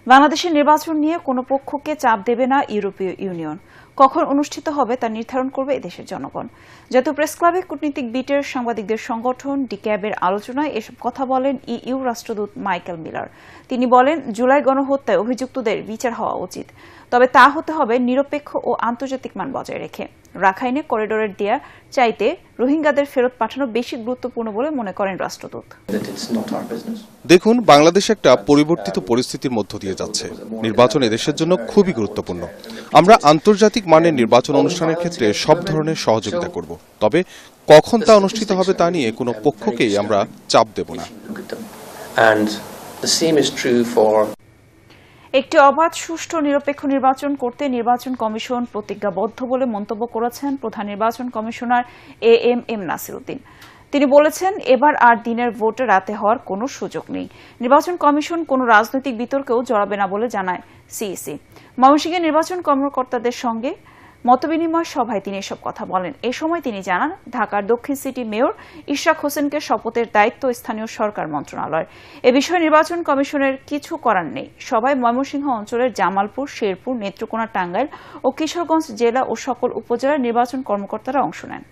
বাংলাদেশের নির্বাচন নিয়ে কোনো পক্ষকে চাপ দেবে না ইউরোপীয় ইউনিয়ন। কখন অনুষ্ঠিত হবে তা নির্ধারণ করবে এদেশের জনগণ। জাতীয় প্রেস ক্লাবে কূটনীতিক বিটের সাংবাদিকদের সংগঠন ডিক্যাবের আলোচনায় এসব কথা বলেন ইইউ রাষ্ট্রদূত মাইকেল মিলার। তিনি বলেন, জুলাই গণহত্যায় অভিযুক্তদের বিচার হওয়া উচিত, তবে তা হতে হবে নিরপেক্ষ ও আন্তর্জাতিক মান বজায় রেখে। রাখাইনে করিডোরের দেয়া চাইতে রোহিঙ্গাদের ফেরত পাঠানো বেশি গুরুত্বপূর্ণ বলে মনে করেন রাষ্ট্রদূত। দেখুন, বাংলাদেশ একটা পরিবর্তিত পরিস্থিতির মধ্য দিয়ে যাচ্ছে। নির্বাচন এদেশের জন্য খুবই গুরুত্বপূর্ণ। আমরা আন্তর্জাতিক মানের নির্বাচন অনুষ্ঠানের ক্ষেত্রে সব ধরনের সহযোগিতা করব, তবে কখন তা অনুষ্ঠিত হবে তা নিয়ে কোনো পক্ষকেই আমরা চাপ দেব না। একটি অবাধ, সুষ্ঠু, নিরপেক্ষ নির্বাচন করতে নির্বাচন কমিশন প্রতিজ্ঞাবদ্ধ বলে মন্তব্য করেছেন প্রধান নির্বাচন কমিশনার এএমএম নাসির উদ্দিন। তিনি বলেছেন, এবার আর দিনের ভোট রাতে হওয়ার কোনো সুযোগ নেই। নির্বাচন কমিশন কোনো রাজনৈতিক বিতর্কেও জড়াবে না বলে জানায় সিইসি। ময়মনসিংহে নির্বাচন কর্মকর্তাদের সঙ্গে মতবিনিময় সভায় তিনি এসব কথা বলেন। এ সময় তিনি জানান, ঢাকার দক্ষিণ সিটি মেয়র ইশরাক হোসেনকে শপথের দায়িত্ব স্থানীয় সরকার মন্ত্রণালয়। এ বিষয়ে নির্বাচন কমিশনের কিছু করার নেই। সভায় ময়মনসিংহ অঞ্চলের জামালপুর, শেরপুর, নেত্রকোনা, টাঙ্গাইল ও কিশোরগঞ্জ জেলা ও সকল উপজেলার নির্বাচন কর্মকর্তারা অংশ নেন।